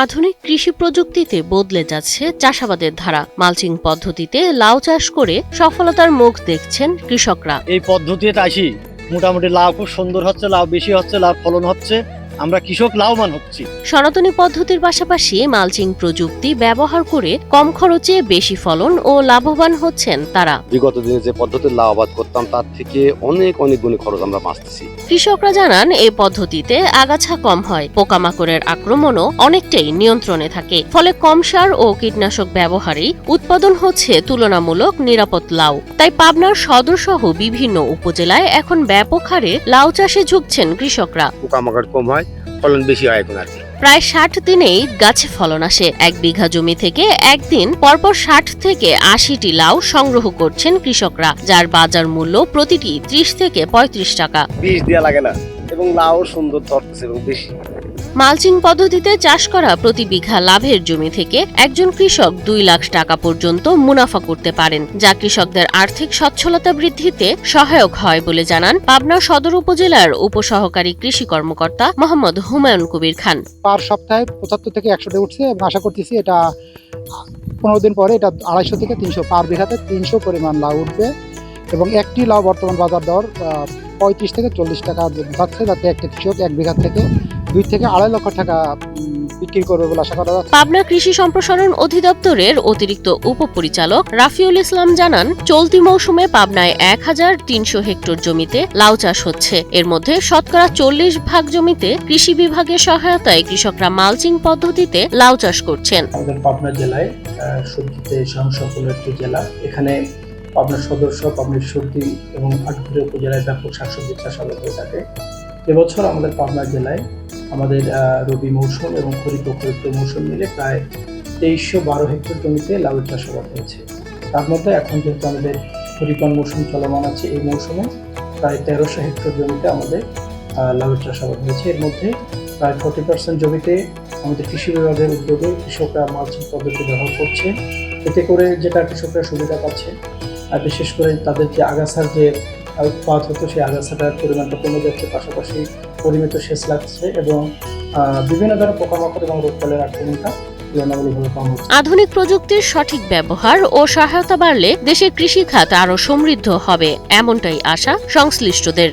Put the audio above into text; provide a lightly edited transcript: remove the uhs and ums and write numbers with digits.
আধুনিক কৃষি প্রযুক্তিতে বদলে যাচ্ছে চাষাবাদের ধারা। মালচিং পদ্ধতিতে লাউ চাষ করে সফলতার মুখ দেখছেন কৃষকরা। এই পদ্ধতিতে আসি মোটামুটি লাউ খুব সুন্দর হচ্ছে, লাউ বেশি হচ্ছে, লাউ ফলন হচ্ছে, আমরা কৃষক লাভবান হচ্ছি। সনাতনী পদ্ধতির পাশাপাশি মালচিং প্রযুক্তি ব্যবহার করে কম খরচে বেশি ফলন ও লাভবান হচ্ছেন তারা। বিগত দিনে যে পদ্ধতির লাউ আবাদ করতাম তার থেকে অনেক গুণে খরচ আমরা বাঁচতেছি। কৃষকরা জানান এই পদ্ধতিতে আগাছা কম হয়, পোকামাকড়ের আক্রমণও অনেকটাই নিয়ন্ত্রণে থাকে, ফলে কম সার ও কীটনাশক ব্যবহারেই উৎপাদন হচ্ছে তুলনামূলক নিরাপদ লাউ। তাই পাবনার সদর সহ বিভিন্ন উপজেলায় এখন ব্যাপক হারে লাউ চাষে ঝুঁকছেন কৃষকরা। পোকামাকড় কম হয়, ফলন বেশি হয় এখন আর কি। প্রায় ৬০ দিনেই গাছে ফলন আসে। ১ বিঘা জমি থেকে একদিন পরপর ৬০ থেকে ৮০টি লাউ সংগ্রহ করছেন কৃষকরা, যার বাজার মূল্য প্রতিটি ৩০ থেকে ৩৫ টাকা। বীজ দেওয়া লাগে না এবং লাউ সুন্দর ধরতেছে এবং বেশি। মালচিং পদ্ধতিতে চাষ করা প্রতি বিঘা লাভের জমি থেকে একজন কৃষক ২ লাখ টাকা পর্যন্ত মুনাফা করতে পারেন, যা কৃষকদের আর্থিক সচ্ছলতা বৃদ্ধিতে সহায়ক হয় বলে জানান পাবনা সদর উপজেলার উপসহকারী কৃষি কর্মকর্তা মোহাম্মদ হুমায়ুন কবির খান। পার সপ্তাহে ৭৫ থেকে ১০০ উঠছে এবং আশা করতেছি এটা ১৫ দিন পরে এটা ২৫০ থেকে ৩০০ পার বিঘাতে ৩০০ পরিমাণ লাউ উঠবে এবং একটি লাউ বর্তমান বাজার দর ৩৫ থেকে ৪০ টাকা যাচ্ছে, যাতে একটা কৃষক ১ বিঘা থেকে ২ থেকে ২.৫ লক্ষ টাকা বিক্রি করবে বলে আশা করা যাচ্ছে। পাবনা কৃষি সম্প্রসারণ অধিদপ্তরের অতিরিক্ত উপপরিচালক রাফিউল ইসলাম জানান, চলতি মৌসুমে পাবনায় ১,৩০০ হেক্টর জমিতে লাউ চাষ হচ্ছে। এর মধ্যে শতকরা ৪০% জমিতে কৃষি বিভাগের সহায়তায় কৃষকরা মালচিং পদ্ধতিতে লাউ চাষ করছেন। আমাদের পাবনা জেলায় সবজিতে সফল একটি জেলা। এখানে পাবনা সদর সহ পাবনা সর্দি এবং আটঘরিয়া উপজেলায় ব্যাপক শাকসবজি চাষাবাদ হয়ে থাকে। এবছর আমাদের পাবনা জেলায় আমাদের রবি মৌসুম এবং খরিফ ও খরিফ মৌসুম মিলে প্রায় ২৩১২ হেক্টর জমিতে লাউয়ের চাষাবাদ হয়েছে। তার মধ্যে এখন যেহেতু আমাদের খরিফান মৌসুম চলমান আছে, এই মৌসুমে প্রায় ১৩০০ হেক্টর জমিতে আমাদের লাউয়ের চাষাবাদ হয়েছে। এর মধ্যে প্রায় 40% জমিতে আমাদের কৃষি বিভাগের উদ্যোগে কৃষকরা মালচিং পদ্ধতি ব্যবহার করছে। এতে করে যেটা কৃষকরা সুবিধা পাচ্ছে, আর বিশেষ করে তাদের যে আগাছার যে উৎপাদ হতো সেই আগাছাটার পরিমাণটা কমে যাচ্ছে, পাশাপাশি পরিমিত সেচ লাগছে এবং বিভিন্ন ধরনের পোকামাকড় এবং রোগবালাইয়ের আক্রমণটা তুলনামূলকভাবে কম হচ্ছে। আধুনিক প্রযুক্তির সঠিক ব্যবহার ও সহায়তা বাড়লে দেশের কৃষি খাত আরও সমৃদ্ধ হবে, এমনটাই আশা সংশ্লিষ্টদের।